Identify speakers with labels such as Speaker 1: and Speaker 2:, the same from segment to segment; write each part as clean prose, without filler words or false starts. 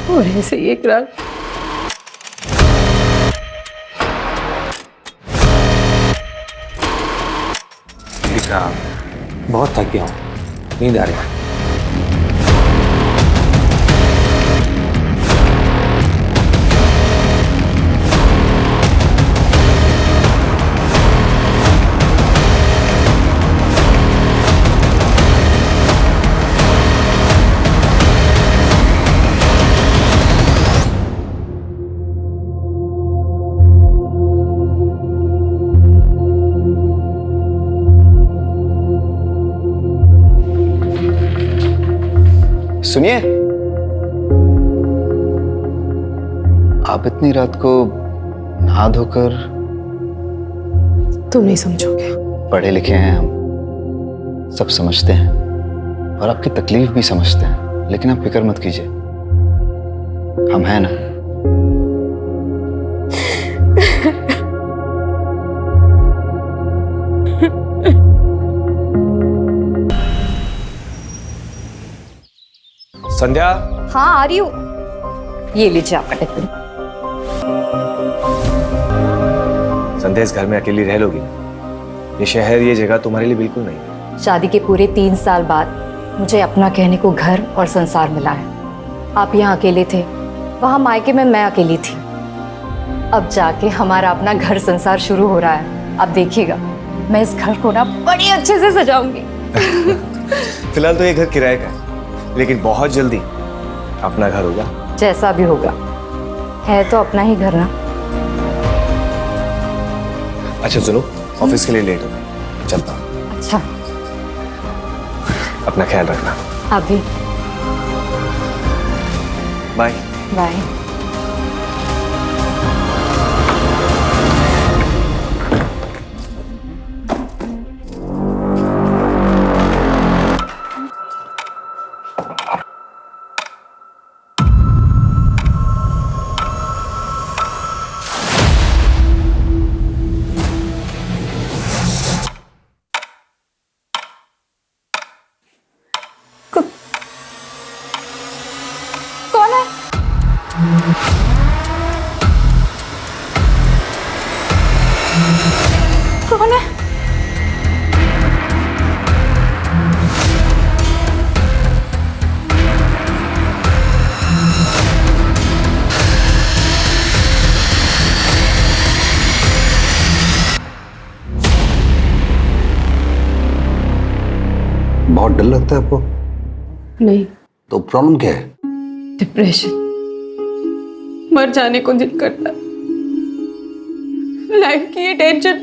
Speaker 1: और ऐसे ही एक रात
Speaker 2: बहुत थक गया हूँ, नींद आ रही है।
Speaker 3: सुनिए, आप इतनी रात को नहा धोकर?
Speaker 1: तुम नहीं समझोगे।
Speaker 3: पढ़े लिखे हैं हम, सब समझते हैं और आपकी तकलीफ भी समझते हैं, लेकिन आप फिक्र मत कीजिए, हम हैं ना।
Speaker 2: संध्या।
Speaker 4: हाँ आ रही हूँ। ये लीजिए आपका टिफिन।
Speaker 2: संध्या, इस घर में अकेली रह लोगी? ये शहर, ये जगह तुम्हारे लिए बिल्कुल नहीं है।
Speaker 4: शादी के पूरे 3 साल बाद मुझे अपना कहने को घर और संसार मिला है। आप यहाँ अकेले थे, वहाँ मायके में मैं अकेली थी। अब जाके हमारा अपना घर संसार शुरू हो रहा है। आप देखिएगा, मैं इस घर को ना बड़ी अच्छे से सजाऊंगी।
Speaker 2: फिलहाल तो ये घर किराए का है, लेकिन बहुत जल्दी अपना घर होगा।
Speaker 4: जैसा भी होगा, है तो अपना ही घर ना।
Speaker 2: अच्छा सुनो, ऑफिस के लिए लेट हो गई, चलता हूँ।
Speaker 4: अच्छा,
Speaker 2: अपना ख्याल रखना।
Speaker 4: आप भी।
Speaker 2: बाय।
Speaker 4: बाय। कौन है? कौन है?
Speaker 5: बहुत डर लगता है आपको?
Speaker 1: नहीं,
Speaker 5: तो प्रॉब्लम क्या है?
Speaker 1: डिप्रेशन। मर जाने को दिल करता। लाइफ की ये टेंशन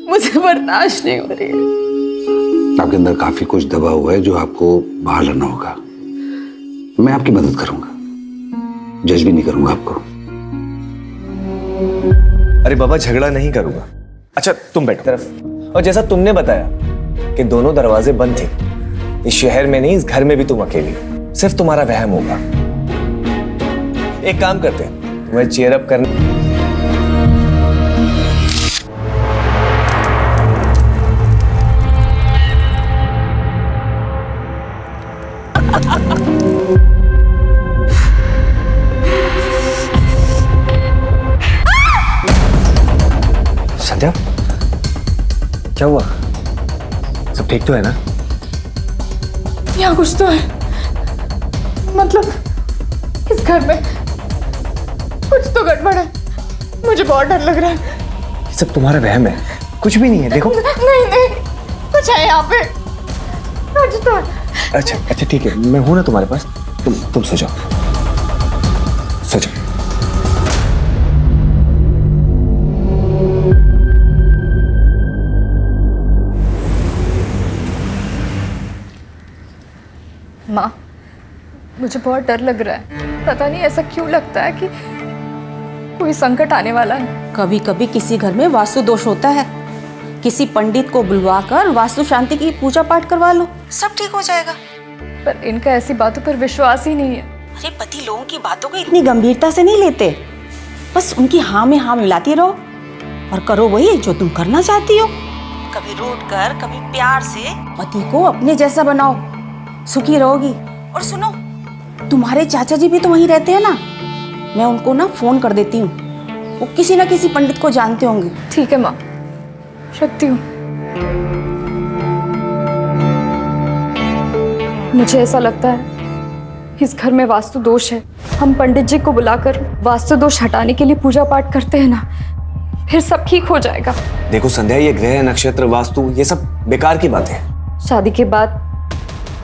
Speaker 1: मुझे बर्दाश्त नहीं हो रही है।
Speaker 5: आपके अंदर काफी कुछ दबा हुआ है जो आपको बाहर लाना होगा। मैं आपकी मदद करूंगा, जज भी नहीं करूंगा आपको।
Speaker 2: अरे बाबा, झगड़ा नहीं करूंगा। अच्छा तुम बैठो तरफ। और जैसा तुमने बताया कि दोनों दरवाजे बंद थे, इस शहर में नहीं, इस घर में भी तुम अकेली, सिर्फ तुम्हारा वहम होगा। एक काम करते हैं, तुम्हें चीयर अप करने। संध्या, क्या हुआ? सब ठीक तो है ना?
Speaker 1: यहाँ कुछ तो है, मतलब इस घर में कुछ तो गड़बड़ है। मुझे बहुत डर लग रहा है।
Speaker 2: ये सब तुम्हारा वहम है, कुछ भी नहीं है। देखो।
Speaker 1: नहीं नहीं, कुछ है यहाँ पे, कुछ तो है।
Speaker 2: अच्छा ठीक है, मैं हूं ना तुम्हारे पास। तुम सो जाओ, सो जाओ।
Speaker 4: माँ, मुझे बहुत डर लग रहा है। पता नहीं ऐसा क्यों लगता है कि कोई संकट आने वाला है।
Speaker 6: कभी कभी किसी घर में वास्तु दोष होता है, किसी पंडित को बुलवाकर वास्तु शांति की पूजा पाठ करवा लो, सब ठीक हो जाएगा।
Speaker 4: पर इनका ऐसी बातों पर विश्वास ही नहीं है।
Speaker 6: अरे पति लोगों की बातों को इतनी गंभीरता से नहीं लेते, बस उनकी हाँ में हाँ मिलाती रहो और करो वही जो तुम करना चाहती हो। कभी रूठ कर, कभी प्यार से पति को अपने जैसा बनाओ, सुखी रहोगी। और सुनो, तुम्हारे चाचा जी भी तो वहीं रहते हैं ना, मैं उनको ना फोन कर देती हूँ, वो किसी ना किसी पंडित को जानते होंगे।
Speaker 1: ठीक है माँ, रखती हूँ। मुझे ऐसा लगता है इस घर में वास्तु दोष है। हम पंडित जी को बुलाकर वास्तु दोष हटाने के लिए पूजा पाठ करते हैं ना, फिर सब ठीक हो जाएगा।
Speaker 2: देखो संध्या, ये ग्रह नक्षत्र वास्तु ये सब बेकार की बात है।
Speaker 1: शादी के बाद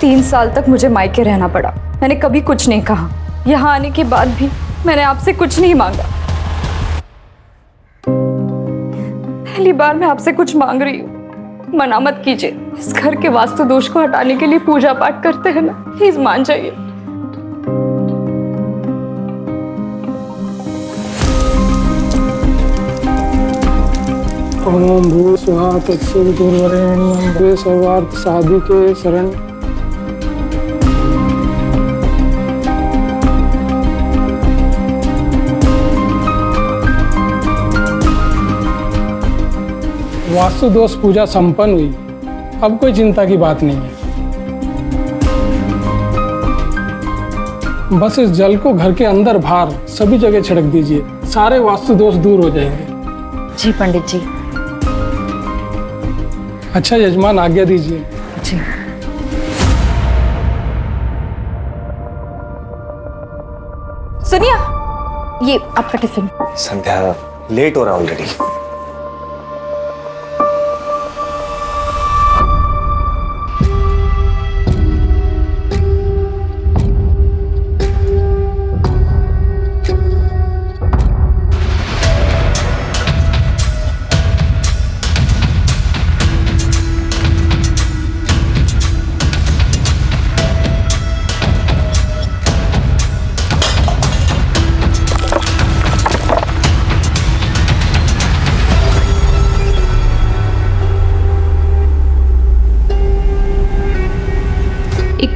Speaker 1: 3 साल तक मुझे मायके रहना पड़ा। मैंने कभी कुछ नहीं कहा। यहाँ आने के बाद भी मैंने आपसे कुछ नहीं मांगा। पहली बार मैं आपसे कुछ मांग रही हूँ, मना मत कीजिए। इस घर के वास्तु दोष को हटाने के लिए पूजा पाठ करते हैं ना, प्लीज मान जाइए।
Speaker 7: ओम भू स्वाहा तत्सवितुर्वरेण्यं भवे सर्वार्थ साधिके शरण। वास्तु दोष पूजा संपन्न हुई, अब कोई चिंता की बात नहीं है। बस इस जल को घर के अंदर बाहर सभी जगह छिड़क दीजिए, सारे वास्तु दोष दूर हो जाएंगे।
Speaker 1: जी पंडित जी।
Speaker 7: अच्छा यजमान, आज्ञा दीजिए।
Speaker 1: जी। सुनिए, ये आपका टिफिन।
Speaker 2: संध्या, लेट हो रहा ऑलरेडी।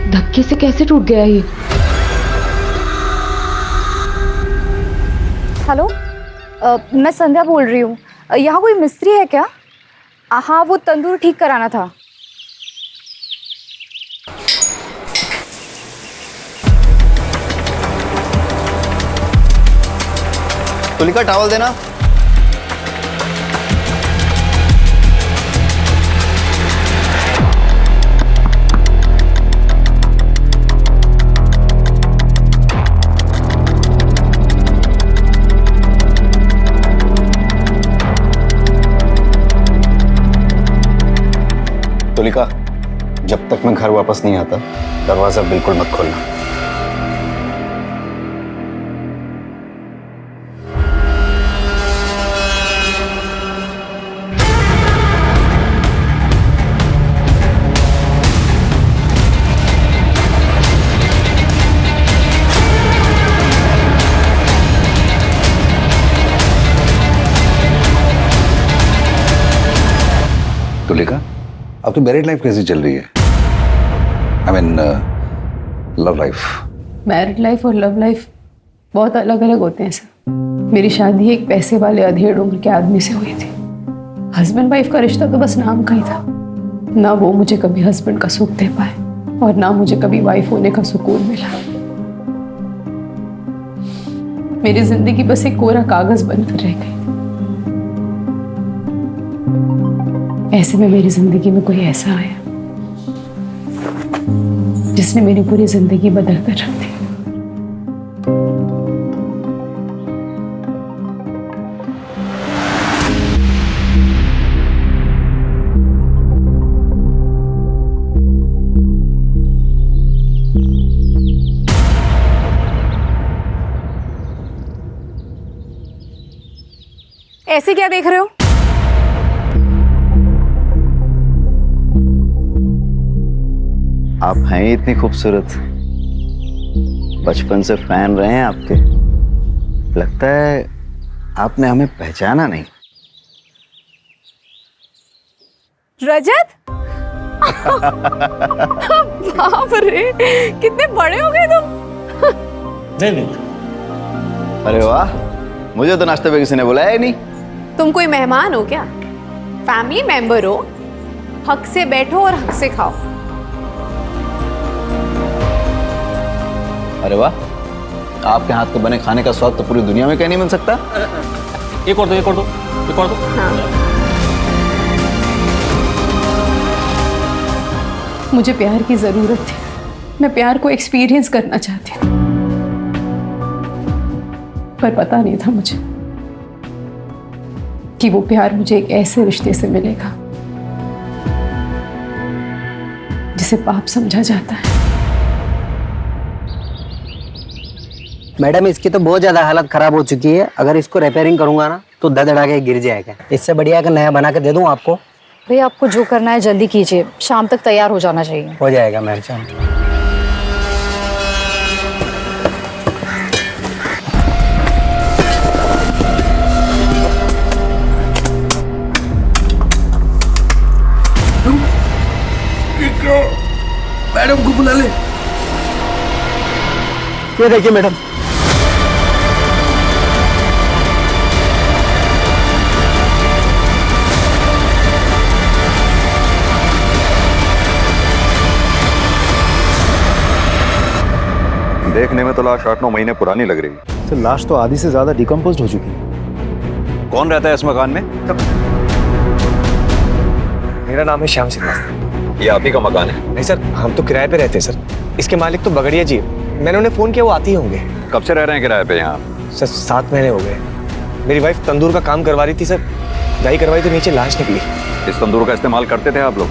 Speaker 1: धक्के से कैसे टूट गया ये? हेलो, मैं संध्या बोल रही हूँ। यहाँ कोई मिस्त्री है क्या? हाँ, वो तंदूर ठीक कराना था।
Speaker 3: तुलिका, टॉवल देना। तुलिका, जब तक मैं घर वापस नहीं आता दरवाजा बिल्कुल मत खोलना।
Speaker 5: तुलिका, अब तो मैरिड लाइफ कैसी चल रही है? I mean love life.
Speaker 8: Married life और लव लाइफ बहुत अलग अलग होते हैं सर। मेरी शादी एक पैसे वाले अधेड़ उम्र के आदमी से हुई थी। हस्बैंड वाइफ का रिश्ता तो बस नाम का ही था। ना वो मुझे कभी हस्बैंड का सुख दे पाए और ना मुझे कभी वाइफ होने का सुकून मिला। मेरी जिंदगी बस एक कोरा कागज बनकर रह गई। ऐसे में मेरी जिंदगी में कोई ऐसा आया जिसने मेरी पूरी जिंदगी बदल कर रख दी।
Speaker 1: ऐसे क्या देख रहे हो?
Speaker 3: आप हैं ही इतनी खूबसूरत, बचपन से फैन रहे हैं आपके। लगता है आपने हमें पहचाना नहीं।
Speaker 1: रजत? बाप रे, कितने बड़े हो गए तुम।
Speaker 9: नहीं।
Speaker 3: अरे वाह, मुझे तो नाश्ते पे किसी ने बुलाया ही नहीं।
Speaker 10: तुम कोई मेहमान हो क्या? फैमिली मेंबर हो। हक से बैठो और हक से खाओ।
Speaker 3: अरे वाह, आपके हाथ के बने खाने का स्वाद तो पूरी दुनिया में कहीं नहीं मिल सकता।
Speaker 9: एक और दो, एक और दो, एक और दो।
Speaker 8: मुझे प्यार की ज़रूरत थी, मैं प्यार को एक्सपीरियंस करना चाहती थी, पर पता नहीं था मुझे कि वो प्यार मुझे एक ऐसे रिश्ते से मिलेगा जिसे पाप समझा जाता है।
Speaker 11: मैडम इसकी तो बहुत ज्यादा हालत खराब हो चुकी है, अगर इसको रिपेयरिंग करूंगा ना तो धड़धड़ा के गिर जाएगा। इससे बढ़िया का नया बना के दे दूं आपको।
Speaker 4: भैया आपको जो करना है जल्दी कीजिए, शाम तक तैयार हो जाना चाहिए।
Speaker 11: हो जाएगा मैम शाम।
Speaker 5: मैडम को बुला ले।
Speaker 11: ये देखिए मैडम,
Speaker 5: देखने में तो लाश 8-9 महीने पुरानी लग रही है।
Speaker 3: तो लाश तो आधी से ज्यादा डिकम्पोज हो चुकी है।
Speaker 5: कौन रहता है इस मकान में?
Speaker 2: मेरा नाम है श्याम श्रीवास्तव।
Speaker 5: ये आप ही का मकान है?
Speaker 2: नहीं सर, हम तो किराए पे रहते हैं सर। इसके मालिक तो बगड़िया जी। मैंने उन्हें फोन किया, वो आते ही होंगे।
Speaker 5: कब से रह रहे हैं किराए पे यहाँ?
Speaker 2: सर 7 महीने हो गए। मेरी वाइफ तंदूर का काम करवा रही थी सर, दाई करवाई तो नीचे लाश निकली।
Speaker 5: इस तंदूर का इस्तेमाल करते थे आप लोग?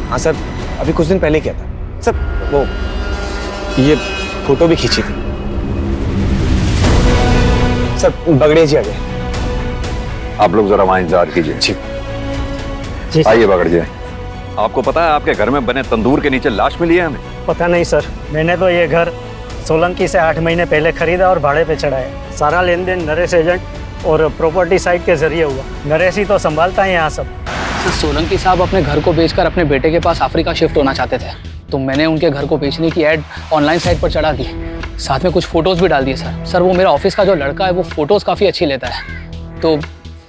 Speaker 2: हाँ सर, अभी कुछ दिन पहले किया था सर। वो ये फोटो भी खींची थी सर। बगड़िया जी आ गए।
Speaker 5: आप लोग जरा वहाँ इंतजार कीजिए।
Speaker 2: जी
Speaker 5: आइए बगड़िया। आपको पता है आपके घर में बने तंदूर के नीचे लाश मिली है हमें?
Speaker 11: पता नहीं सर, मैंने तो ये घर सोलंकी से 8 महीने पहले खरीदा और भाड़े पे चढ़ाया। सारा लेन देन नरेश एजेंट और प्रॉपर्टी साइट के जरिए हुआ। नरेश ही तो संभालता है यहाँ सब।
Speaker 12: सर सोलंकी साहब अपने घर को बेचकर अपने बेटे के पास अफ्रीका शिफ्ट होना चाहते थे, तो मैंने उनके घर को बेचने की ऐड ऑनलाइन साइट पर चढ़ा दी, साथ में कुछ फोटोज़ भी डाल दिए सर। वो मेरा ऑफिस का जो लड़का है वो फोटोज़ काफ़ी अच्छी लेता है, तो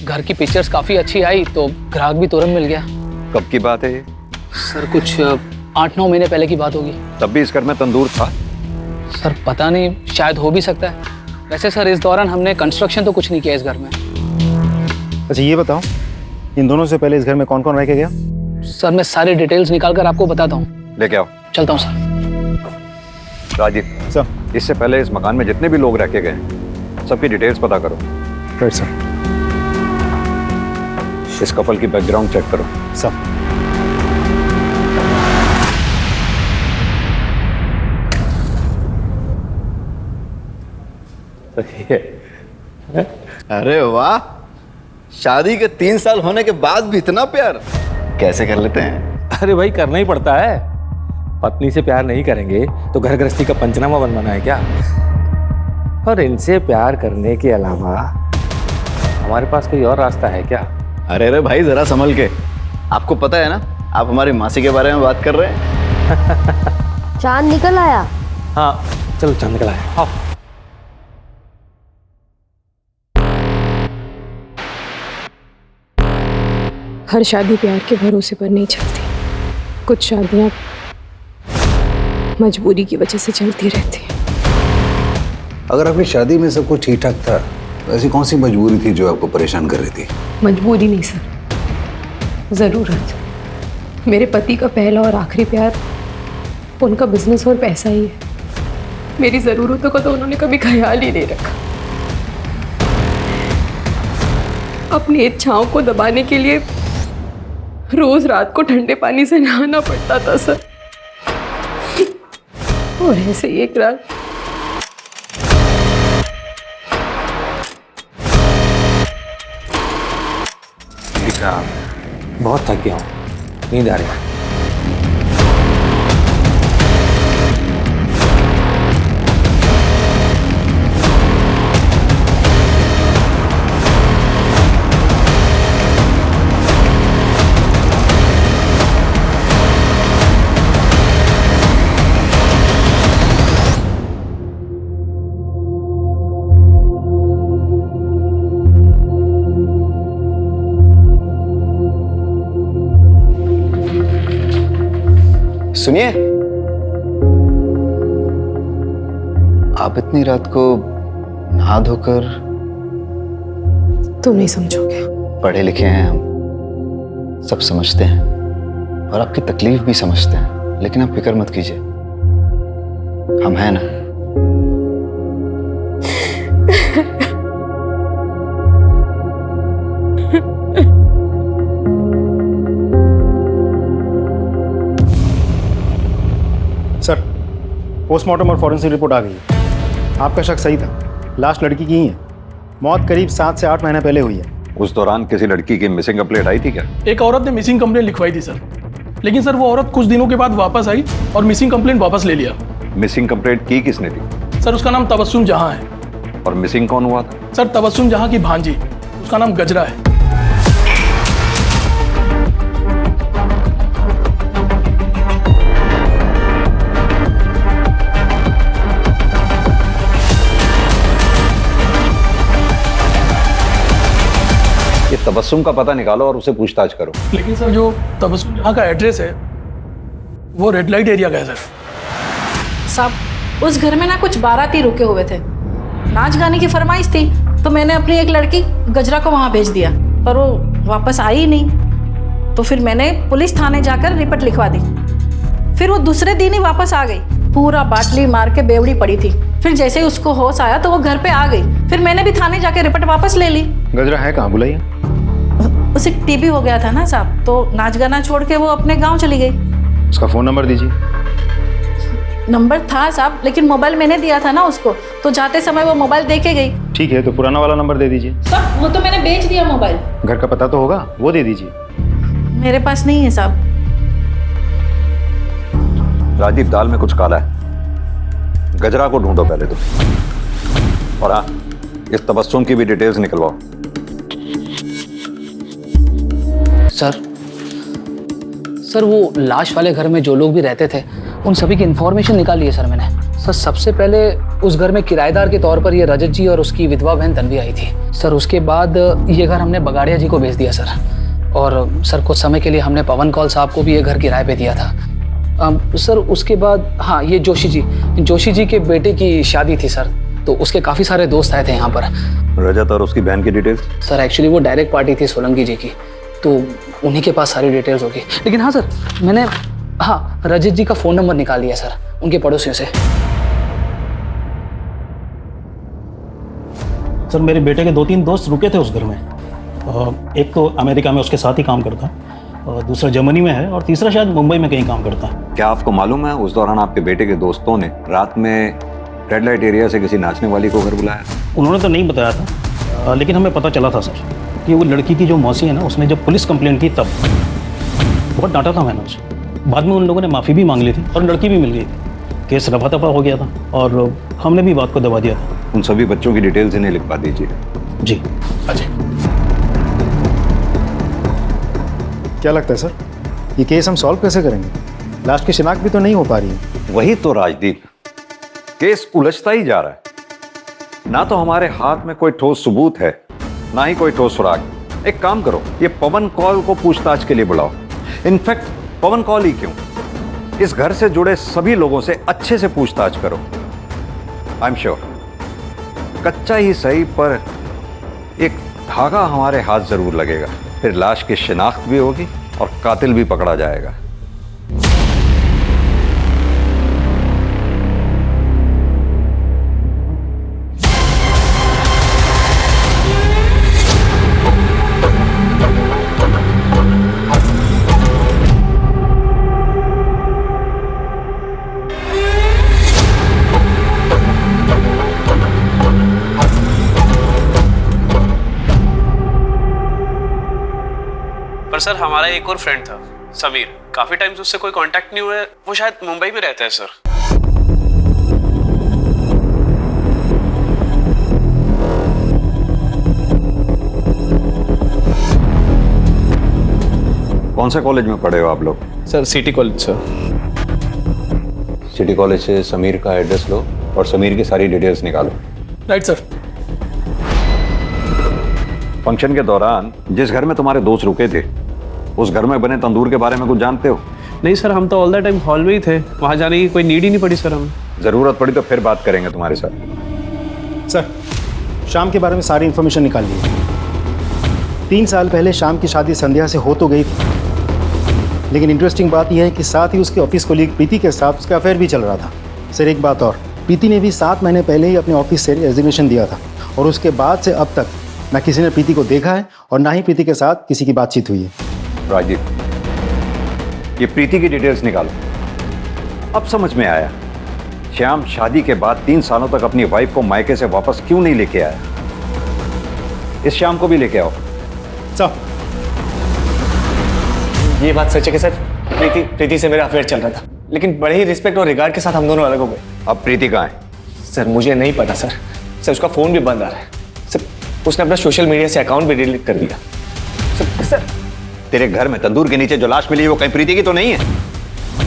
Speaker 12: घर की पिक्चर्स काफ़ी अच्छी आई तो ग्राहक भी तुरंत मिल गया।
Speaker 5: कब की बात है ये?
Speaker 12: सर कुछ 8-9 महीने पहले की बात होगी।
Speaker 5: तब भी इस घर में तंदूर था?
Speaker 12: सर पता नहीं, शायद हो भी सकता है। वैसे सर इस दौरान हमने कंस्ट्रक्शन तो कुछ नहीं किया इस घर में।
Speaker 3: अच्छा ये बताओ, इन दोनों से पहले इस घर में कौन कौन रह के गया?
Speaker 12: सर मैं सारे डिटेल्स निकाल कर आपको बताता हूँ।
Speaker 5: लेके आओ।
Speaker 12: चलता हूँ सर।
Speaker 5: राजीव
Speaker 3: सर,
Speaker 5: इससे पहले इस मकान में जितने भी लोग रह के गए सबकी डिटेल्स पता करो।
Speaker 3: Right sir.
Speaker 5: इस कपल की बैकग्राउंड चेक करो।
Speaker 3: सर।
Speaker 13: अरे वाह, शादी के 3 साल होने के बाद भी इतना प्यार कैसे कर लेते हैं?
Speaker 9: अरे भाई करना ही पड़ता है। पत्नी से प्यार नहीं करेंगे तो घर गृहस्थी का पंचनामा बनवाना है क्या? और इनसे प्यार करने के अलावा हमारे पास कोई और रास्ता है क्या?
Speaker 13: अरे अरे भाई जरा संभल के, आपको पता है ना आप हमारी मासी के बारे में बात कर रहे हैं।
Speaker 4: चांद निकल आया।
Speaker 9: हाँ चलो चांद निकल आया। आओ।
Speaker 8: हर शादी प्यार के भरोसे पर नहीं चलती, कुछ शादियां मजबूरी की वजह से चलती रहती हैं।
Speaker 5: अगर आपकी शादी में सब कुछ ठीक ठाक था तो ऐसी कौन सी मजबूरी थी जो आपको परेशान कर रही थी?
Speaker 8: मजबूरी नहीं सर, ज़रूरत। मेरे पति का पहला और आखिरी प्यार उनका बिजनेस और पैसा ही है। मेरी ज़रूरतों का तो उन्होंने कभी ख्याल ही नहीं रखा। अपनी इच्छाओं को दबाने के लिए रोज रात को ठंडे पानी से नहाना पड़ता था सर। और ऐसे ही एक रात
Speaker 9: बहुत थक गया हूँ, नींद आ रही है।
Speaker 13: सुनिए,
Speaker 3: आप इतनी रात को नहा धोकर?
Speaker 8: तुम नहीं समझोगे।
Speaker 3: पढ़े लिखे हैं हम, सब समझते हैं और आपकी तकलीफ भी समझते हैं, लेकिन आप फिक्र मत कीजिए, हम हैं ना।
Speaker 11: सर, पोस्टमार्टम और फॉरेंसिक रिपोर्ट आ गई है। आपका शक सही था, लाश लड़की की ही है। मौत करीब 7 से 8 महीने पहले हुई है।
Speaker 13: उस दौरान किसी लड़की की मिसिंग कंप्लेंट आई थी क्या?
Speaker 7: एक औरत ने मिसिंग कंप्लेंट लिखवाई थी सर, लेकिन सर वो औरत कुछ दिनों के बाद वापस आई और मिसिंग कंप्लेंट वापस ले लिया।
Speaker 13: मिसिंग कंप्लेंट की किसने थी?
Speaker 7: सर उसका नाम तबस्सुम जहां है।
Speaker 13: और मिसिंग कौन हुआ था?
Speaker 7: सर तबस्सुम जहां की भांजी, उसका नाम गजरा है।
Speaker 13: ये तबस्सुम का पता निकालो और उसे पूछताछ करो।
Speaker 7: लेकिन सर जो तबस्सुम जहां का एड्रेस है वो रेड लाइट एरिया का है सर।
Speaker 14: साहब उस घर में ना कुछ बाराती रुके हुए थे, नाच गाने की फरमाइश थी, तो मैंने अपनी एक लड़की गजरा को वहां भेज दिया, पर वो वापस आई ही नहीं। तो फिर मैंने पुलिस थाने जाकर रिपोर्ट लिखवा दी। फिर वो दूसरे दिन ही वापस आ गई, पूरा बाटली मार के बेवड़ी पड़ी थी। फिर जैसे ही उसको होश आया तो वो घर पे आ गई। फिर मैंने भी थाने जाके रिपोर्ट वापस ले ली।
Speaker 11: गजरा है कहाँ, बुलाइए।
Speaker 14: उसे टीबी हो गया था ना साहब, तो नाच गाना छोड़ के वो अपने गाँव चली गई।
Speaker 11: उसका फ़ोन नंबर दीजिए।
Speaker 14: नंबर था साहब, लेकिन मोबाइल मैंने दिया था ना उसको, तो जाते समय वो मोबाइल दे के गई।
Speaker 11: ठीक है, तो पुराना वाला नंबर दे दीजिए।
Speaker 14: साहब वो तो मैंने बेच दिया मोबाइल।
Speaker 11: घर का पता तो होगा, वो दे दीजिए।
Speaker 14: मेरे पास नहीं है साहब।
Speaker 13: राजीव, दाल में कुछ काला है। गजरा को ढूंढो पहले तुम। और हाँ, इस तबस्सुम की भी डिटेल्स निकलवाओ।
Speaker 12: सर वो लाश वाले घर में जो लोग भी रहते थे उन सभी की इन्फॉर्मेशन निकाली है सर मैंने। सर सबसे पहले उस घर में किराएदार के तौर पर ये रजत जी और उसकी विधवा बहन तन्वी आई थी सर। उसके बाद ये घर हमने बगाड़िया जी को बेच दिया सर। और सर कुछ समय के लिए हमने पवन कौल साहब को भी ये घर किराए पे दिया था। सर उसके बाद हाँ, ये जोशी जी के बेटे की शादी थी सर, तो उसके काफ़ी सारे दोस्त आए थे यहाँ पर।
Speaker 13: रजत और उसकी बहन की डिटेल्स?
Speaker 12: सर एक्चुअली वो डायरेक्ट पार्टी थी सोलंकी जी की, तो उन्हीं के पास सारी डिटेल्स होगी। लेकिन हाँ सर, मैंने रजत जी का फ़ोन नंबर निकाल लिया सर उनके पड़ोसियों से।
Speaker 11: सर मेरे बेटे के 2-3 दोस्त रुके थे उस घर में। एक तो अमेरिका में उसके साथ ही काम करता, और दूसरा जर्मनी में है, और तीसरा शायद मुंबई में कहीं काम करता है।
Speaker 13: क्या आपको मालूम है उस दौरान आपके बेटे के दोस्तों ने रात में रेड लाइट एरिया से किसी नाचने वाली को घर बुलाया?
Speaker 11: उन्होंने तो नहीं बताया था, लेकिन हमें पता चला था सर कि वो लड़की की जो मौसी है ना, उसने जब पुलिस कंप्लेंट की तब बहुत डांटा था मैंने उसे। बाद में उन लोगों ने माफ़ी भी मांग ली थी और लड़की भी मिल गई थी। केस रफा दफा हो गया था और हमने भी बात को दबा दिया था।
Speaker 13: उन सभी बच्चों की डिटेल्स इन्हें लिखवा दीजिए।
Speaker 11: जी।
Speaker 7: अजय,
Speaker 11: क्या लगता है सर, ये केस हम सॉल्व कैसे करेंगे? लाश की शिनाख्त भी तो नहीं हो पा रही है।
Speaker 13: वही तो राजदीप, केस उलझता ही जा रहा है। ना तो हमारे हाथ में कोई ठोस सबूत है, ना ही कोई ठोस सुराग। एक काम करो, ये पवन कौल को पूछताछ के लिए बुलाओ। इनफैक्ट पवन कौल ही क्यों, इस घर से जुड़े सभी लोगों से अच्छे से पूछताछ करो। आई एम श्योर कच्चा ही सही पर एक धागा हमारे हाथ जरूर लगेगा। फिर लाश की शिनाख्त भी होगी और कातिल भी पकड़ा जाएगा।
Speaker 15: पर सर हमारा एक और फ्रेंड था समीर, काफी टाइम से उससे कोई कांटेक्ट नहीं हुआ है। वो शायद मुंबई में रहता है सर।
Speaker 13: कौन से कॉलेज में पढ़े हो आप लोग?
Speaker 15: Sir city college sir.
Speaker 13: City college से समीर का एड्रेस लो और समीर की सारी डिटेल्स निकालो।
Speaker 7: Right sir.
Speaker 13: फंक्शन के दौरान जिस घर में तुम्हारे दोस्त रुके थे, उस घर में बने तंदूर के बारे में कुछ जानते हो?
Speaker 15: नहीं सर, हम तो ऑल द टाइम हॉल में ही थे, वहाँ जाने की कोई नीड ही नहीं पड़ी सर हमें।
Speaker 13: जरूरत पड़ी तो फिर बात करेंगे तुम्हारे साथ।
Speaker 16: सर, शाम के बारे में सारी इन्फॉर्मेशन निकाल ली। 3 साल पहले शाम की शादी संध्या से हो तो गई थी, लेकिन इंटरेस्टिंग बात यह है कि साथ ही उसके ऑफिस कोलीग प्रीति के साथ उसका अफेयर भी चल रहा था। सर एक बात और, प्रीति ने भी 7 महीने पहले ही अपने ऑफिस से रेजिग्नेशन दिया था और उसके बाद से अब तक ना किसी ने प्रीति को देखा है और ना ही प्रीति के साथ किसी की बातचीत हुई है।
Speaker 13: राजीव, ये प्रीति की डिटेल्स निकालो। अब समझ में आया श्याम शादी के बाद 3 सालों तक अपनी वाइफ को मायके से वापस क्यों नहीं लेके आया। इस श्याम को भी लेके आओ।
Speaker 16: सर,
Speaker 2: ये बात सच है कि सर प्रीति से मेरा अफेयर चल रहा था, लेकिन बड़े ही रिस्पेक्ट और रिगार्ड के साथ हम दोनों अलग हो गए।
Speaker 13: अब प्रीति कहाँ है?
Speaker 2: सर मुझे नहीं पता सर। सर उसका फोन भी बंद आ रहा है सर। उसने अपना सोशल मीडिया से अकाउंट भी डिलीट कर दिया। सर
Speaker 13: तेरे घर में तंदूर के नीचे जो लाश मिली वो कहीं प्रीति की तो नहीं है?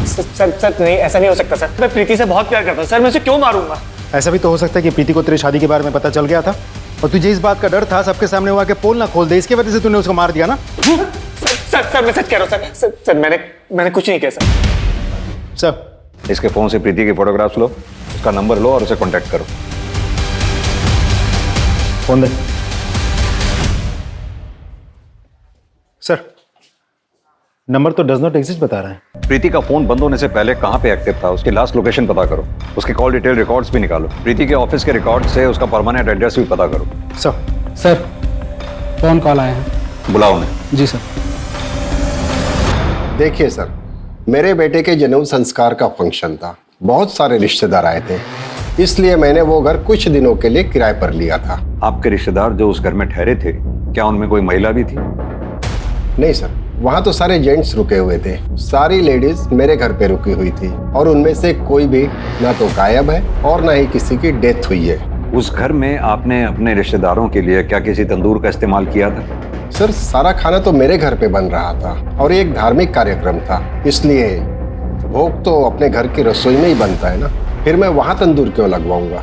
Speaker 2: सर नहीं, ऐसा नहीं हो सकता सर। मैं प्रीति से बहुत प्यार करता हूँ सर, मैं उसे क्यों मारूंगा?
Speaker 16: ऐसा भी तो हो सकता है कि प्रीति को तेरी शादी के बारे में पता चल गया था और तुझे इस बात का डर था सबके सामने हुआ कि पोल ना खोल दे, इसके वजह से तूने उसको मार दिया ना।
Speaker 2: सर मैं सच कह रहा हूँ सर। मैंने कुछ नहीं किया
Speaker 16: सर।
Speaker 13: इसके फोन से प्रीति की फोटोग्राफ्स लो, उसका नंबर लो और उसे कांटेक्ट करो।
Speaker 16: फोन दे। सर, नंबर तो डज नॉट एग्जिस्ट बता रहा है।
Speaker 13: प्रीति का फोन बंद होने से पहले कहां पे एक्टिव था, उसकी लास्ट लोकेशन पता करो, उसके कॉल डिटेल रिकॉर्ड्स भी निकालो, प्रीति के ऑफिस के रिकॉर्ड से उसका परमानेंट एड्रेस भी पता करो।
Speaker 12: सर फोन कॉल आया है,
Speaker 13: बुलाओ उन्हें।
Speaker 12: जी सर।
Speaker 17: देखिए सर, मेरे बेटे के जनेऊ संस्कार का फंक्शन था, बहुत सारे रिश्तेदार आए थे, इसलिए मैंने वो घर कुछ दिनों के लिए किराए पर लिया था।
Speaker 13: आपके रिश्तेदार जो उस घर में ठहरे थे, क्या उनमें कोई महिला भी थी?
Speaker 17: नहीं सर, वहाँ तो सारे जेंट्स रुके हुए थे, सारी लेडीज मेरे घर पे रुकी हुई थी और उनमें से कोई भी ना तो गायब है और ना ही किसी की डेथ हुई है।
Speaker 13: उस घर में आपने अपने रिश्तेदारों के लिए क्या किसी तंदूर का इस्तेमाल किया था?
Speaker 17: सर सारा खाना तो मेरे घर पे बन रहा था और ये एक धार्मिक कार्यक्रम था, इसलिए भोग तो अपने घर की रसोई में ही बनता है ना, फिर मैं वहाँ तंदूर क्यों लगवाऊंगा।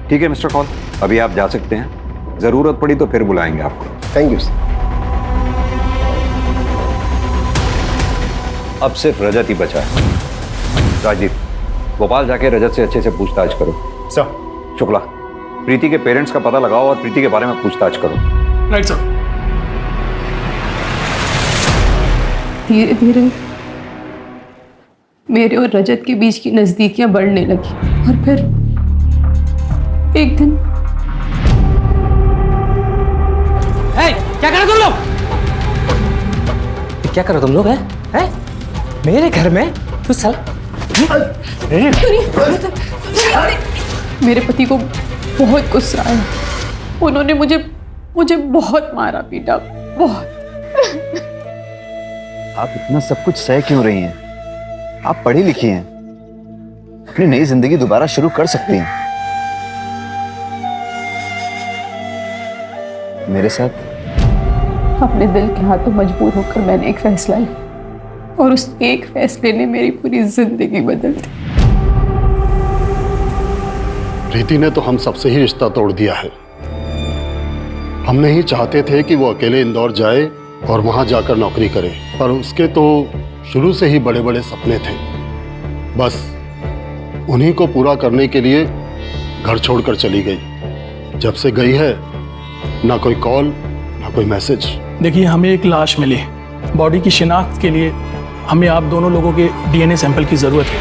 Speaker 13: ठीक है मिस्टर कॉल, अभी आप जा सकते हैं, जरूरत पड़ी तो फिर बुलाएंगे आपको।
Speaker 17: Thank you sir.
Speaker 13: अब सिर्फ रजत ही बचा है। राजीव, भोपाल जाके रजत से अच्छे से पूछताछ करो।
Speaker 16: सर।
Speaker 13: शुक्ला, प्रीति के पेरेंट्स का पता लगाओ और प्रीति के बारे में पूछताछ करो।
Speaker 7: Right sir.
Speaker 8: धीरे धीरे मेरे और रजत के बीच की नजदीकियां बढ़ने लगी और फिर एक दिन
Speaker 9: क्या कर रहे तुम लोग? क्या कर रहे तुम लोग? हैं? मेरे घर में तू साला
Speaker 8: मेरे पति को बहुत गुस्सा आया, उन्होंने मुझे बहुत मारा पीटा, बहुत।
Speaker 3: आप इतना सब कुछ सह क्यों रही हैं? आप पढ़ी लिखी हैं, अपनी नई जिंदगी दोबारा शुरू कर सकती हैं। मेरे साथ
Speaker 8: अपने दिल के हाथों मजबूर होकर मैंने एक फैसला लिया और उस एक फैसले ने मेरी पूरी जिंदगी बदल दी।
Speaker 18: प्रीति ने तो हम सबसे ही रिश्ता तोड़ दिया है। हम नहीं चाहते थे कि वो अकेले इंदौर जाए और वहां जाकर नौकरी करे, पर उसके तो शुरू से ही बड़े बड़े सपने थे। बस उन्हीं को पूरा करने के लिए घर छोड़कर चली गई। जब से गई है ना कोई कॉल ना कोई मैसेज।
Speaker 11: देखिए, हमें एक लाश मिली, बॉडी की शिनाख्त के लिए हमें आप दोनों लोगों के डीएनए सैंपल की जरूरत है।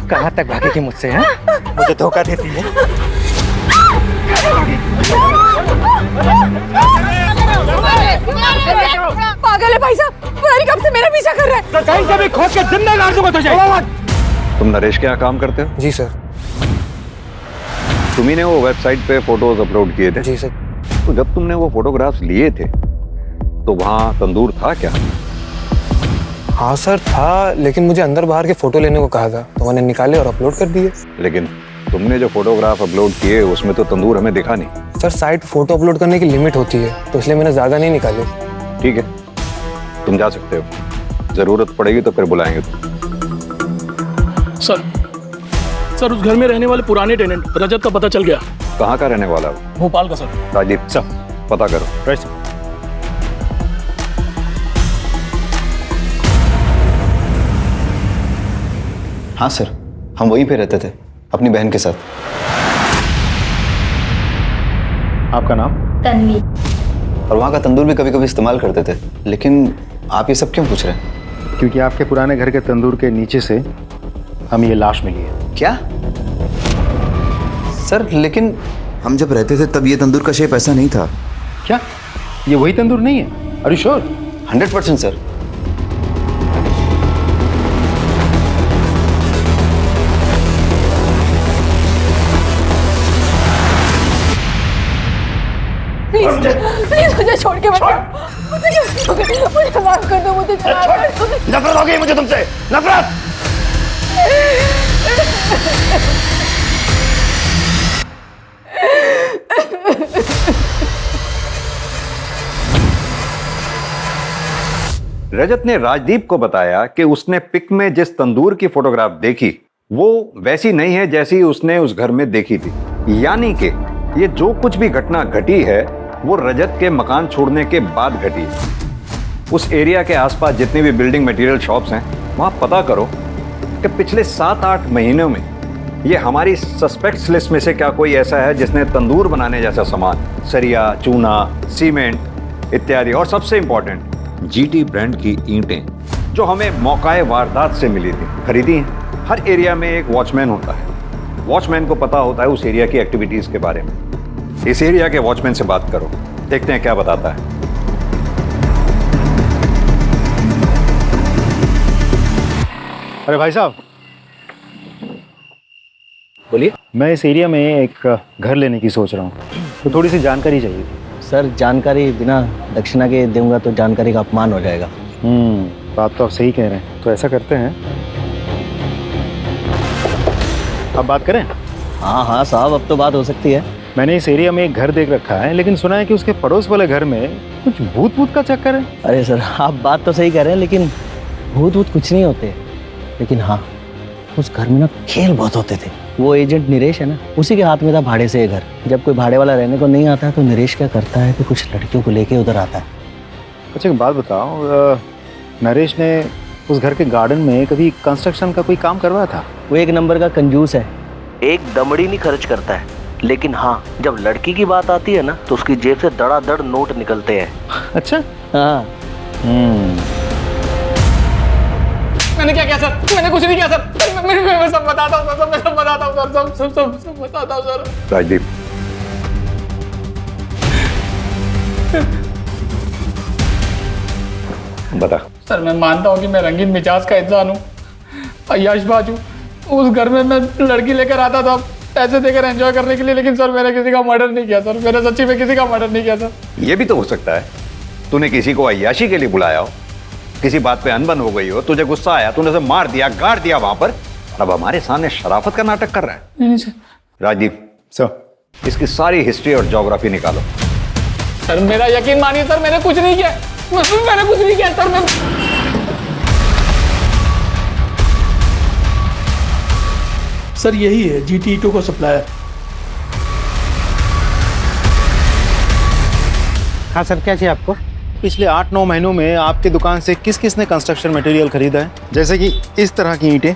Speaker 2: कहाँ तक भागेगी मुझसे? हैं? मुझे धोखा देती है।
Speaker 1: पागल है भाई साहब, पता नहीं कब से मेरा पीछा कर रहा है।
Speaker 9: तो कहीं से भी खोद के जिंदा गाड़ दूंगा तुझे।
Speaker 13: तुम नरेश के यहाँ काम करते हो?
Speaker 2: जी सर।
Speaker 13: तुम्ही ने वो वेबसाइट पे फोटोज अपलोड किए थे?
Speaker 2: जी सर।
Speaker 13: तो जब तुमने वो फोटोग्राफ्स लिए थे तो वहाँ तंदूर था क्या?
Speaker 2: हाँ सर था, लेकिन मुझे अंदर बाहर के फोटो लेने को कहा था तो मैंने निकाले और अपलोड कर दिए।
Speaker 13: लेकिन तुमने जो फोटोग्राफ अपलोड किए उसमें तो तंदूर हमें दिखा नहीं।
Speaker 2: सर साइट फोटो अपलोड करने की लिमिट होती है तो इसलिए मैंने ज्यादा नहीं निकाले।
Speaker 13: ठीक है, तुम जा सकते हो, जरूरत पड़ेगी तो फिर बुलाएंगे तुम।
Speaker 11: सर उस घर में रहने वाले पुराने टेनेंट रजत का पता चल गया।
Speaker 13: कहाँ का रहने वाला है?
Speaker 11: भोपाल का सर।
Speaker 13: राजदीप सर, पता करो।
Speaker 16: Right sir.
Speaker 3: हाँ सर, हम वहीं पे रहते थे अपनी बहन के साथ।
Speaker 16: आपका नाम?
Speaker 19: तन्वी।
Speaker 3: और वहाँ का तंदूर भी कभी कभी इस्तेमाल करते थे। लेकिन आप ये सब क्यों पूछ रहे हैं?
Speaker 16: क्योंकि आपके पुराने घर के तंदूर के नीचे से हमें ये लाश मिली है।
Speaker 3: क्या सर? लेकिन हम जब रहते थे तब ये तंदूर का शेप ऐसा नहीं था।
Speaker 16: क्या ये वही तंदूर नहीं है? Are you sure?
Speaker 3: 100% sir.
Speaker 1: Please मुझे छोड़ के मत जाओ। मुझे माफ कर दो, मुझे माफ कर दो।
Speaker 3: नफरत हो गई मुझे तुमसे, नफरत।
Speaker 13: रजत ने राजदीप को बताया कि उसने पिक में जिस तंदूर की फोटोग्राफ देखी वो वैसी नहीं है जैसी उसने उस घर में देखी थी। यानी कि ये जो कुछ भी घटना घटी है वो रजत के मकान छोड़ने के बाद घटी है। उस एरिया के आसपास जितनी भी बिल्डिंग मटेरियल शॉप्स हैं वहां पता करो कि पिछले 7-8 महीनों में ये हमारी सस्पेक्ट्स लिस्ट में से क्या कोई ऐसा है जिसने तंदूर बनाने जैसा सामान, सरिया, चूना, सीमेंट इत्यादि, और सबसे इंपॉर्टेंट जीटी ब्रांड की ईंटें जो हमें मौकाए वारदात से मिली थी, खरीदी हैं। हर एरिया में एक वॉचमैन होता है। वॉचमैन को पता होता है उस एरिया की एक्टिविटीज के बारे में। इस एरिया के वॉचमैन से बात करो, देखते हैं क्या बताता है।
Speaker 16: अरे भाई साहब,
Speaker 12: बोलिए।
Speaker 16: मैं इस एरिया में एक घर लेने की सोच रहा हूँ, तो थोड़ी सी जानकारी चाहिए थी।
Speaker 12: सर जानकारी बिना दक्षिणा के दूंगा तो जानकारी का अपमान हो जाएगा।
Speaker 16: बात तो आप सही कह रहे हैं। तो ऐसा करते हैं, अब बात करें?
Speaker 12: हाँ हाँ साहब, अब तो बात हो सकती है।
Speaker 16: मैंने इस एरिया में एक घर देख रखा है, लेकिन सुना है कि उसके पड़ोस वाले घर में कुछ भूत भूत का चक्कर है।
Speaker 12: अरे सर आप बात तो सही कह रहे हैं, लेकिन भूत भूत कुछ नहीं होते। लेकिन हाँ, उस घर में ना खेल बहुत होते थे। वो एजेंट नरेश है ना, उसी के हाथ में था भाड़े से ये घर। जब कोई भाड़े वाला रहने को नहीं आता है तो नरेश क्या करता है कि कुछ लड़कियों को लेके उधर आता है।
Speaker 16: अच्छा एक बात बताओ, नरेश ने उस घर के गार्डन में कभी कंस्ट्रक्शन का कोई काम करवाया था?
Speaker 12: वो एक नंबर का कंजूस है, एक दमड़ी नहीं खर्च करता है। लेकिन हाँ, जब लड़की की बात आती है ना तो उसकी जेब से दड़ादड़ नोट निकलते हैं।
Speaker 16: अच्छा।
Speaker 12: हाँ।
Speaker 7: मैंने क्या किया सर? मैंने कुछ नहीं किया सर। मैं सब बताता हूँ सर, मैं सब बताता हूँ सर, सब बताता हूँ सर।
Speaker 13: राजदीप, बता।
Speaker 7: सर मैं मानता हूँ कि मैं रंगीन मिजाज का इंसान हूँ, अय्याशबाज हूँ। उस घर में मैं लड़की लेकर आता था पैसे देकर एंजॉय करने के लिए, लेकिन सर मैंने किसी का मर्डर नहीं किया सर। मैंने सच्ची में किसी का मर्डर नहीं किया सर।
Speaker 13: ये भी तो हो सकता है तूने किसी को अय्याशी के लिए बुलाया हो, किसी बात पे अनबन हो गई हो, तुझे गुस्सा आया, तूने उसे मार दिया, गाड़ दिया वहां पर, और अब हमारे सामने शराफत का नाटक कर रहा है।
Speaker 7: नहीं सर।
Speaker 13: राजदीप सर, इसकी सारी हिस्ट्री और ज्योग्राफी निकालो।
Speaker 7: सर मेरा यकीन मानिए सर, मैंने कुछ नहीं किया। मैंने कुछ नहीं किया सर। मैं
Speaker 11: सर यही है जीटी ईंटों का सप्लायर।
Speaker 16: हाँ सर, क्या चाहिए आपको? पिछले 8-9 महीनों में आपकी दुकान से किस किस ने कंस्ट्रक्शन मटेरियल खरीदा है, जैसे कि इस तरह की ईंटें?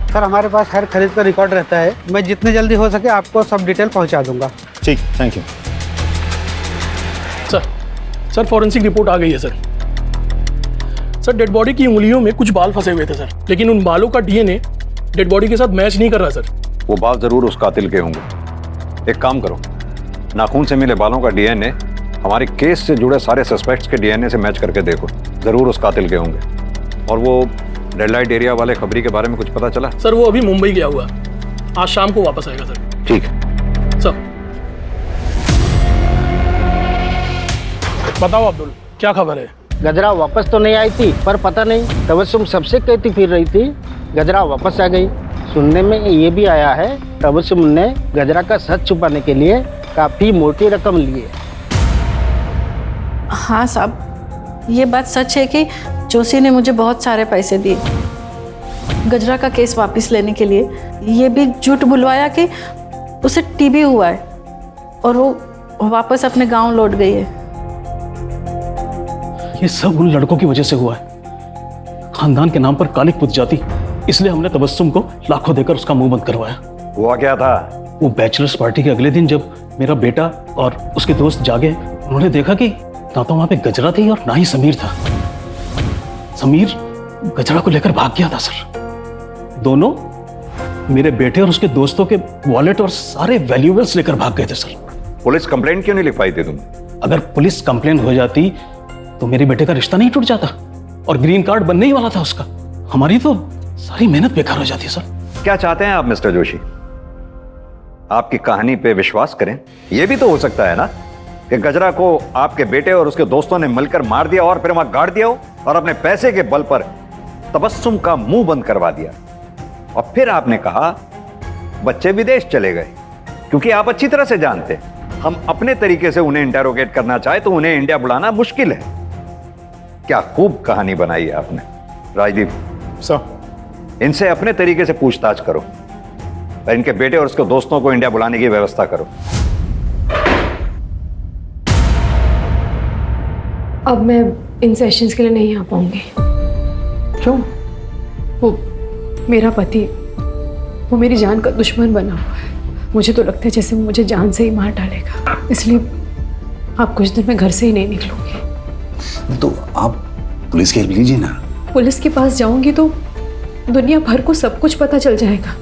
Speaker 20: सर हमारे पास हर खरीद का रिकॉर्ड रहता है। मैं जितने जल्दी हो सके आपको सब डिटेल पहुंचा दूंगा।
Speaker 16: ठीक, thank you.
Speaker 11: Sir forensic report आ गई है सर। सर डेड बॉडी की उंगलियों में कुछ बाल फंसे हुए थे सर, लेकिन उन बालों का डीएनए डेड बॉडी के साथ मैच नहीं कर रहा सर।
Speaker 13: वो बाल जरूर उस कातिल के होंगे। एक काम करो, नाखून से मिले बालों का डीएनए हमारे केस से जुड़े सारे सस्पेक्ट्स के डीएनए से मैच करके देखो, जरूर उस कातिल के होंगे। और वो रेड लाइट एरिया वाले खबरी के बारे में कुछ पता चला?
Speaker 11: सर वो अभी मुंबई गया हुआ, आज शाम को वापस आएगा सर।
Speaker 13: ठीक है
Speaker 11: सर। बताओ अब्दुल, क्या खबर है?
Speaker 20: गजरा वापस तो नहीं आई थी, पर पता नहीं तबस्सुम सबसे कहती फिर रही थी गजरा वापस आ गई। सुनने में ये भी आया है तबस्सुम ने गजरा का सच छुपाने के लिए काफी मोटी रकम ली है।
Speaker 14: हाँ साहब, ये बात सच है कि जोशी ने मुझे बहुत सारे पैसे दिए गजरा का केस वापस लेने के लिए। ये भी झूठ बुलवाया कि उसे टीबी हुआ है और वो वापस अपने गांव लौट गई है।
Speaker 11: ये सब उन लड़कों की वजह से हुआ है। खानदान के नाम पर कालिक पुत जाती, इसलिए हमने तबस्सुम को लाखों देकर उसका मुंह बंद करवाया।
Speaker 13: हुआ क्या था?
Speaker 11: वो बैचलर्स पार्टी के अगले दिन जब मेरा बेटा और उसके दोस्त जागे, उन्होंने देखा कि ना तो वहां पे गजरा थी और ना ही समीर था। समीर गजरा को लेकर भाग गया था सर। दोनों मेरे बेटे और उसके दोस्तों के वॉलेट और सारे वैल्यूएबल्स लेकर भाग गए थे सर।
Speaker 13: पुलिस कंप्लेंट क्यों नहीं लिख पाई थी तुम?
Speaker 11: अगर पुलिस कंप्लेंट हो जाती तो मेरे बेटे का रिश्ता नहीं टूट जाता और ग्रीन कार्ड बनने ही वाला था उसका। हमारी तो सारी मेहनत बेकार हो जाती है सर।
Speaker 13: क्या चाहते हैं आप मिस्टर जोशी? आपकी कहानी पे विश्वास करें? यह भी तो हो सकता है ना कि गजरा को आपके बेटे और उसके दोस्तों ने मिलकर मार दिया और फिर वहां गाड़ दिया हो और अपने पैसे के बल पर तबस्सुम का मुंह बंद करवा दिया। और फिर आपने कहा बच्चे विदेश चले गए, क्योंकि आप अच्छी तरह से जानते हम अपने तरीके से उन्हें इंटेरोगेट करना चाहे तो उन्हें इंडिया बुलाना मुश्किल है। क्या खूब कहानी बनाई है आपने। राजदीप
Speaker 16: सर,
Speaker 13: इनसे अपने तरीके से पूछताछ करो और इनके बेटे और उसके दोस्तों को इंडिया बुलाने की व्यवस्था करो।
Speaker 8: अब मैं इन सेशंस के लिए नहीं आ पाऊंगी।
Speaker 11: क्यों?
Speaker 8: वो मेरा पति, वो मेरी जान का दुश्मन बना हुआ है। मुझे तो लगता है जैसे वो मुझे जान से ही मार डालेगा, इसलिए आप कुछ दिन में घर से ही नहीं निकलूंगी।
Speaker 5: तो आप पुलिस की हेल्प लीजिए ना।
Speaker 8: पुलिस के पास जाऊंगी तो दुनिया भर को सब कुछ पता चल जाएगा,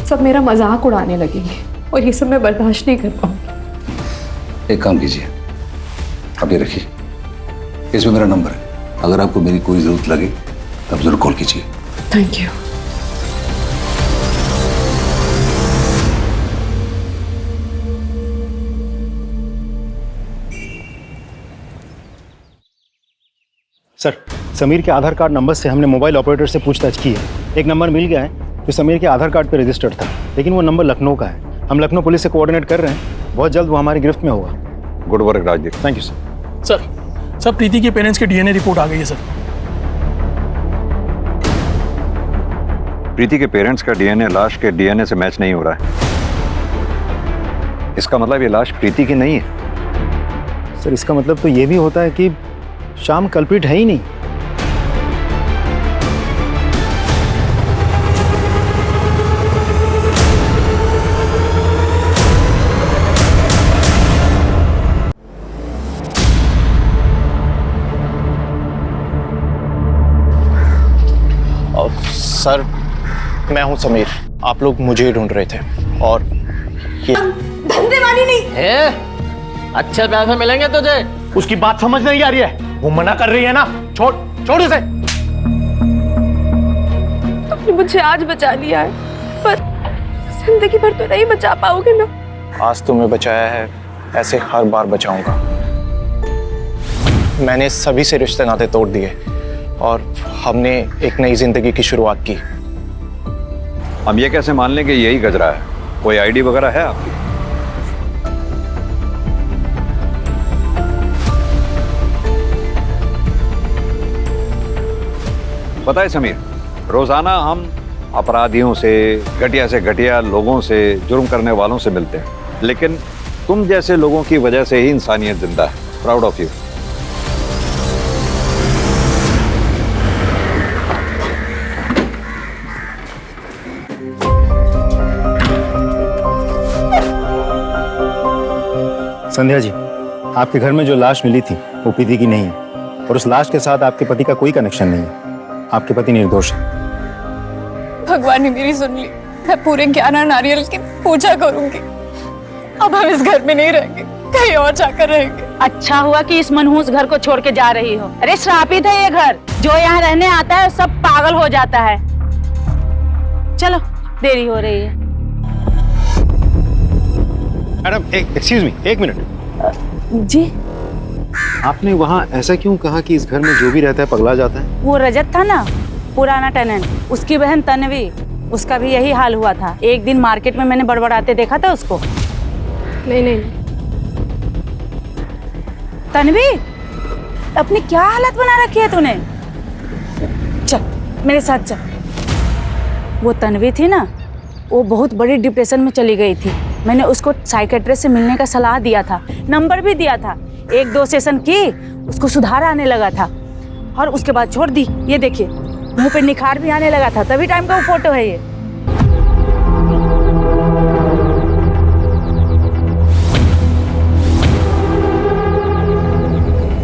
Speaker 8: सब मेरा मजाक उड़ाने लगेंगे और ये सब मैं बर्दाश्त नहीं कर पाऊंगी।
Speaker 5: एक काम कीजिए, आप ये रखिए, इसमें मेरा नंबर है। अगर आपको मेरी कोई जरूरत लगे तब जरूर कॉल कीजिए।
Speaker 8: Thank you.
Speaker 16: सर, समीर के आधार कार्ड नंबर से हमने मोबाइल ऑपरेटर से पूछताछ की है। एक नंबर मिल गया है जो समीर के आधार कार्ड पर रजिस्टर्ड था, लेकिन वो नंबर लखनऊ का है। हम लखनऊ पुलिस से कोऑर्डिनेट कर रहे हैं, बहुत जल्द वो हमारी गिरफ्त में होगा।
Speaker 13: Good work Rajdeep.
Speaker 16: Thank you sir.
Speaker 11: Sir, प्रीति के पेरेंट्स की डीएनए रिपोर्ट आ गई है सर।
Speaker 13: प्रीति के पेरेंट्स का डीएनए लाश के डीएनए से मैच नहीं हो रहा है। इसका मतलब ये लाश प्रीति की नहीं है।
Speaker 16: सर, इसका मतलब तो ये भी होता है कि श्याम कल्प्रिट है ही नहीं।
Speaker 19: सर, मैं हूं समीर। आप लोग मुझे ही ढूंढ रहे थे और ये
Speaker 14: धंधे वाली नहीं।
Speaker 19: अच्छे पैसे मिलेंगे तुझे। उसकी बात समझ नहीं आ रही है, वो मना कर रही है ना। छोड़ छोड़ इसे।
Speaker 8: तुमने मुझे आज बचा लिया है, पर जिंदगी भर तो नहीं बचा पाओगे ना।
Speaker 19: आज तुम्हें बचाया है, ऐसे हर बार बचाऊंगा। मैंने सभी से रिश्ते नाते तोड़ दिए और हमने एक नई जिंदगी की शुरुआत की।
Speaker 13: हम ये कैसे मान लें कि यही गजरा है? कोई आईडी वगैरह है आपकी? पता है समीर, रोजाना हम अपराधियों से घटिया लोगों से, जुर्म करने वालों से मिलते हैं, लेकिन तुम जैसे लोगों की वजह से ही इंसानियत जिंदा है। Proud of you.
Speaker 16: Sandhya ji, आपके घर में जो लाश मिली थी वो प्रीति की नहीं है और उस लाश के साथ आपके पति का कोई कनेक्शन नहीं है। आपके पति निर्दोष है।
Speaker 1: भगवान ने मेरी सुन ली। मैं पूरे 11 नारियल की पूजा करूंगी। अब हम इस घर में नहीं रहेंगे, कहीं और जाकर रहेंगे।
Speaker 6: अच्छा हुआ कि इस मनहूस घर को छोड़ के जा रही हो। अरे श्रापित है ये घर, जो यहाँ रहने आता है सब पागल हो जाता है। चलो, देरी हो रही है।
Speaker 16: मैडम, एक्सक्यूज मी, एक मिनट।
Speaker 6: जी,
Speaker 16: आपने वहाँ ऐसा क्यों कहा कि इस घर में जो भी रहता है पगला जाता है?
Speaker 6: वो रजत था ना, पुराना टेनेंट, उसकी बहन तन्वी, उसका भी यही हाल हुआ था। एक दिन मार्केट में मैंने बड़बड़ाते देखा था उसको।
Speaker 8: नहीं।
Speaker 6: तन्वी, अपनी क्या हालत बना रखी है तूने? चल मेरे साथ चल। वो तन्वी थी ना, वो बहुत बड़ी डिप्रेशन में चली गई थी। मैंने उसको साइकेट्रिस्ट से मिलने का सलाह दिया था, नंबर भी दिया था। 1-2 सेशन की, उसको सुधार आने लगा था और उसके बाद छोड़ दी। ये देखिए मुंह पे निखार भी आने लगा था, तभी टाइम का वो फोटो है ये।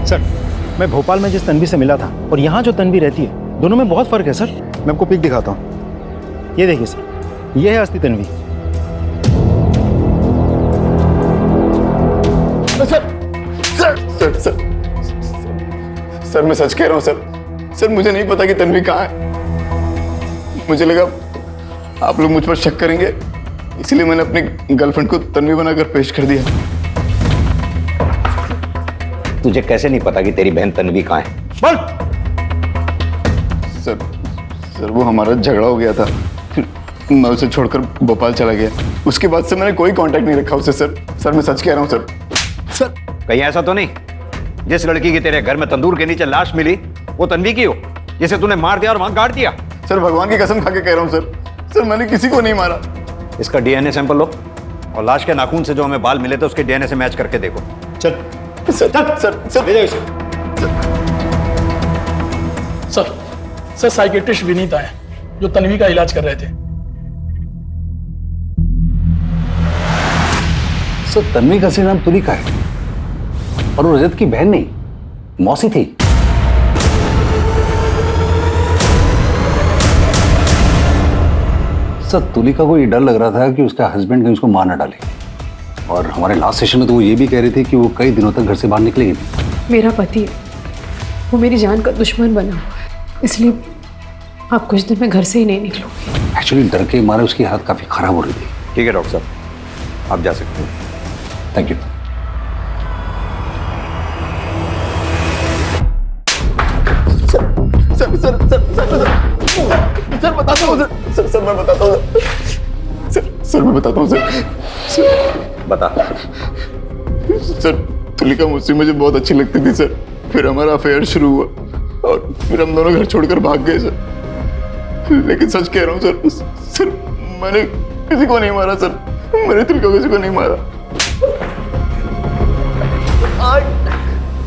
Speaker 16: सर, मैं भोपाल में जिस तन्वी से मिला था और यहाँ जो तन्वी रहती है, दोनों में बहुत फर्क है सर। मैं आपको पिक दिखाता हूँ। ये देखिए सर, ये है असली तन्वी।
Speaker 21: सर मैं सच कह रहा हूँ सर, मुझे नहीं पता कि तन्वी कहाँ है। मुझे लगा आप लोग मुझ पर शक करेंगे, इसलिए मैंने अपनी गर्लफ्रेंड को तन्वी बनाकर पेश कर दिया।
Speaker 5: तुझे कैसे नहीं पता कि तेरी बहन तन्वी कहाँ है? बोल।
Speaker 21: सर वो हमारा झगड़ा हो गया था, फिर मैं उसे छोड़कर भोपाल चला गया। उसके बाद से मैंने कोई कांटेक्ट नहीं रखा उससे। सर मैं सच कह रहा हूँ सर।
Speaker 5: कहीं ऐसा तो नहीं जिस लड़की की तेरे घर में तंदूर के नीचे लाश मिली वो तन्वी की हो, जिसे तूने मार दिया और वहां गाड़ दिया?
Speaker 21: सर भगवान की कसम खा के कह रहा हूँ सर, मैंने किसी को नहीं मारा।
Speaker 5: इसका डीएनए सैंपल लो और लाश के नाखून से जो हमें बाल मिले थे उसके डीएनए से मैच करके देखो।
Speaker 7: सर साइकेट्रिस्ट विनीत आए जो तन्वी का इलाज कर रहे थे।
Speaker 5: सर तन्वी का असली नाम तुलिका है और वो रजत की बहन नहीं, मौसी थी। सर तुलिका को ये डर लग रहा था कि उसका हस्बैंड कहीं उसको मार न डाले, और हमारे लास्ट सेशन में तो वो ये भी कह रही थी कि वो कई दिनों तक घर से बाहर निकलेगी नहीं।
Speaker 8: मेरा पति वो मेरी जान का दुश्मन बना हुआ है, इसलिए आप कुछ दिन में घर से ही नहीं निकलोगे।
Speaker 5: एक्चुअली डर के मारे उसकी हालत काफी खराब हो रही थी। ठीक है डॉक्टर साहब, आप जा सकते हैं। Thank you.
Speaker 21: सर बताता हूँ सर मैं बताता हूँ सर मैं बताता हूँ सर।
Speaker 5: बता।
Speaker 21: सर तुलिका मुझे बहुत अच्छी लगती थी सर, फिर हमारा अफेयर शुरू हुआ और फिर हम दोनों घर छोड़कर भाग गए सर। लेकिन सच कह रहा हूँ सर मैंने किसी को नहीं मारा सर, मैंने तुलिका को किसी को नहीं मारा।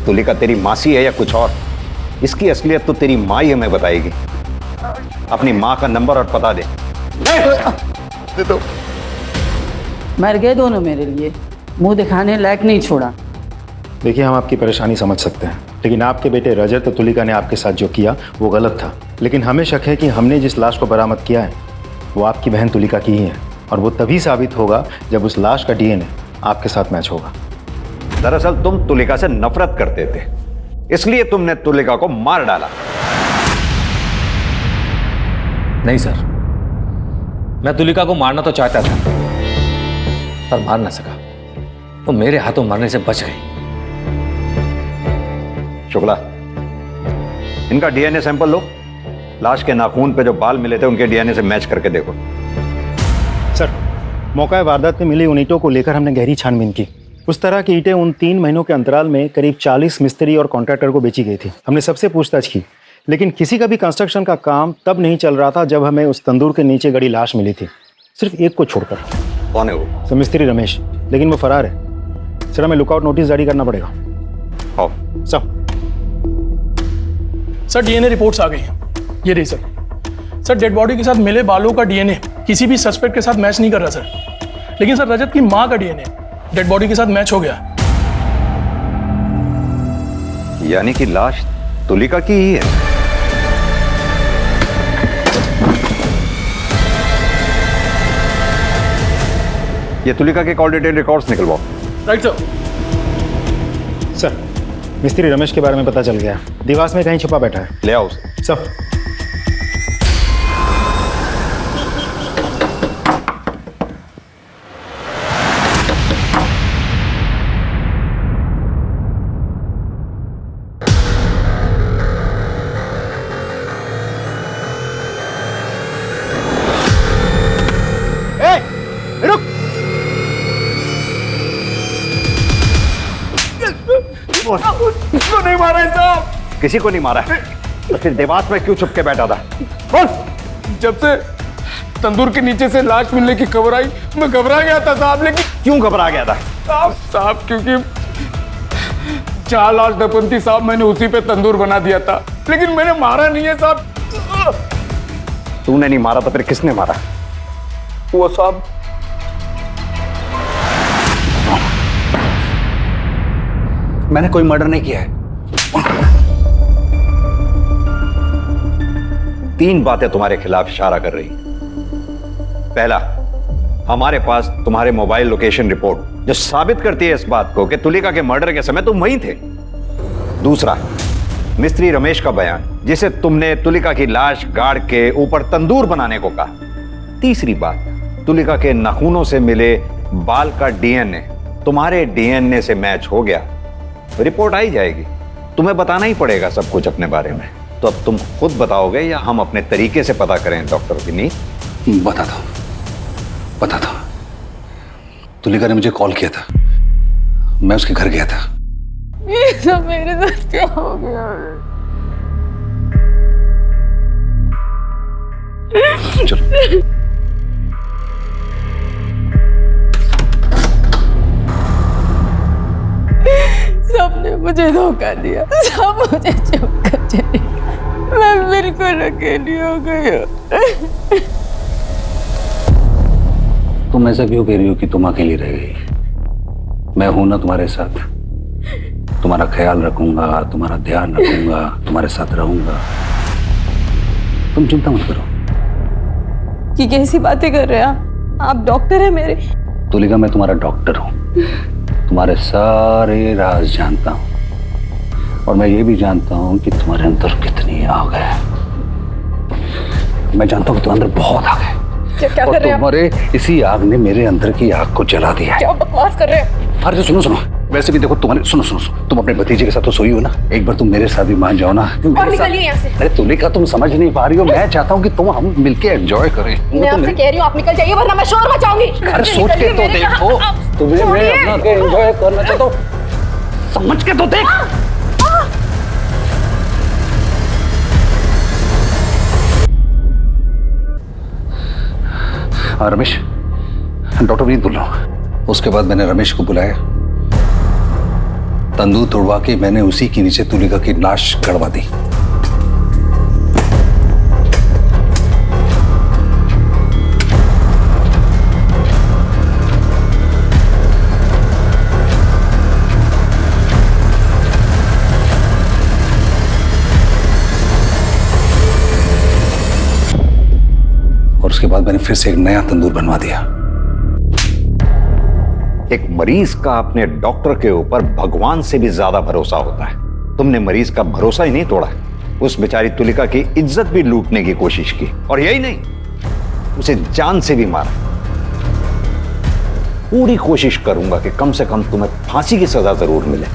Speaker 5: तुलिका तेरी मासी है या कुछ और? इसकी असलियत तो तेरी माँ ही हमें बताएगी। अपनी माँ का नंबर और पता दे।
Speaker 21: तो
Speaker 6: मर गए दोनों मेरे लिए, मुंह दिखाने लायक नहीं छोड़ा।
Speaker 16: देखिए हम आपकी परेशानी समझ सकते हैं, लेकिन आपके बेटे रजत तुलिका ने आपके साथ जो किया वो गलत था। लेकिन हमें शक है कि हमने जिस लाश को बरामद किया है वो आपकी बहन तुलिका की ही है, और वो तभी साबित होगा जब उस लाश का डीएनए आपके साथ मैच होगा।
Speaker 5: दरअसल तुम तुलिका से नफरत करते थे, इसलिए तुमने तुलिका को मार डाला।
Speaker 9: नहीं सर, मैं तुलिका को मारना तो चाहता था पर मार ना सका। वो मेरे हाथों मरने से बच गई।
Speaker 5: शुक्ला, इनका डीएनए सैंपल लो। लाश के नाखून पे जो बाल मिले थे उनके डीएनए से मैच करके देखो।
Speaker 16: सर मौका वारदात में मिली उन ईंटों को लेकर हमने गहरी छानबीन की। उस तरह की ईंटें उन 3 महीनों के अंतराल में करीब 40 मिस्त्री और कॉन्ट्रैक्टर को बेची गई थी। हमने सबसे पूछताछ की, लेकिन किसी का भी कंस्ट्रक्शन का काम तब नहीं चल रहा था जब हमें उस तंदूर के नीचे गड़ी लाश मिली थी, सिर्फ एक को छोड़कर।
Speaker 5: कौन है वो?
Speaker 16: सर मिस्त्री रमेश, लेकिन वो फरार है। सर हमें लुकआउट नोटिस जारी करना पड़ेगा।
Speaker 5: आओ।
Speaker 7: सर डीएनए रिपोर्ट्स आ गई हैं, ये रही सर डेड बॉडी के साथ मिले बालों का डीएनए किसी भी सस्पेक्ट के साथ मैच नहीं कर रहा सर, लेकिन सर रजत की मां का डीएनए डेड बॉडी के साथ मैच हो गया।
Speaker 5: यानी कि लाश तुलिका की ही है। ये तुलिका के कॉल डिटेल रिकॉर्ड्स निकलवाओ।
Speaker 7: Right sir.
Speaker 16: सर मिस्त्री रमेश के बारे में पता चल गया, दीवार में कहीं छुपा बैठा है।
Speaker 5: ले आओ उसे।
Speaker 16: सर
Speaker 21: इसको नहीं मारा है साहब।
Speaker 5: किसी को नहीं मारा है, तो फिर देवास में क्यों छुप के बैठा था? बोल।
Speaker 21: जब से
Speaker 7: तंदूर के नीचे से लाश मिलने की खबर आई, मैं घबरा गया था साहब। लेकिन
Speaker 13: क्यों घबरा गया था?
Speaker 7: साहब क्योंकि 4 लाश दफन थी साहब, मैंने उसी पे तंदूर बना दिया था, लेकिन मैंने मारा नहीं है साहब।
Speaker 13: तूने नहीं मारा तो फिर किसने मारा?
Speaker 7: वो साहब
Speaker 5: मैंने कोई मर्डर नहीं किया है।
Speaker 13: 3 बातें तुम्हारे खिलाफ इशारा कर रही। पहला, हमारे पास तुम्हारे मोबाइल लोकेशन रिपोर्ट जो साबित करती है इस बात को कि तुलिका के मर्डर के समय तुम वहीं थे। दूसरा, मिस्त्री रमेश का बयान जिसे तुमने तुलिका की लाश गाड़ के ऊपर तंदूर बनाने को कहा। तीसरी बात, तुलिका के नाखूनों से मिले बाल का डीएनए तुम्हारे डीएनए से मैच हो गया। रिपोर्ट आई जाएगी, तुम्हें बताना ही पड़ेगा सब कुछ अपने बारे में। तो अब तुम खुद बताओगे या हम अपने तरीके से पता करें डॉक्टर विनीत?
Speaker 5: पता था। तुलिका ने मुझे कॉल किया था, मैं उसके घर गया था।
Speaker 1: ये सब मेरे साथ क्या हो गया?
Speaker 5: चलो।
Speaker 1: सबने मुझे धोखा दिया, सब मुझे चुप कर चली, मैं बिल्कुल अकेली हो गई।
Speaker 5: तुम ऐसा क्यों कह रही हो कि तुम अकेली रह गई? मैं हूं ना तुम्हारे साथ, तुम्हारा ख्याल रखूंगा, तुम्हारा ध्यान रखूंगा, तुम्हारे साथ रहूंगा। तुम चिंता मत करो।
Speaker 1: कि कैसी बातें कर रहे हैं आप? डॉक्टर है मेरे।
Speaker 5: तुलिका, मैं तुम्हारा डॉक्टर हूं, तुम्हारे सारे राज जानता हूं, और मैं ये भी जानता हूं कि तुम्हारे अंदर कितनी आग है। मैं जानता हूं कि तुम्हारे अंदर बहुत आग है।
Speaker 1: क्या कर रहे हैं?
Speaker 5: तुम्हारे इसी आग ने मेरे अंदर की आग को जला दिया है।
Speaker 1: क्या बकवास कर रहे हैं?
Speaker 5: अरे सुनो, वैसे भी देखो तुम्हारे, सुनो, तुम अपने भतीजे के साथ तो सोई हो ना, एक बार तुम मेरे साथ भी मान जाओ ना।
Speaker 1: और निकलिए यहाँ से।
Speaker 5: अरे तुलिका, तुम समझ नहीं पा रही हो, मैं चाहता हूँ कि तुम हम मिलके एंजॉय करें।
Speaker 1: मैं आपसे कह रही हूँ आप निकल जाइए वरना मैं शोर मचाऊंगी।
Speaker 5: अरे सोच के तो देखो, तुम्हें मैं अपना के एंजॉय करना चाहता हूँ, समझ के तो देख। हाँ रमेश, डॉक्टर विनीत बोल रहा हूँ। उसके बाद मैंने रमेश को बुलाया, तंदूर तोड़वा के मैंने उसी के नीचे तुलिका की लाश गड़वा दी। और उसके बाद मैंने फिर से एक नया तंदूर बनवा दिया।
Speaker 13: एक मरीज का अपने डॉक्टर के ऊपर भगवान से भी ज्यादा भरोसा होता है। तुमने मरीज का भरोसा ही नहीं तोड़ा, उस बेचारी तुलिका की इज्जत भी लूटने की कोशिश की, और यही नहीं, उसे जान से भी मारा। पूरी कोशिश करूंगा कि कम से कम तुम्हें फांसी की सजा जरूर मिले।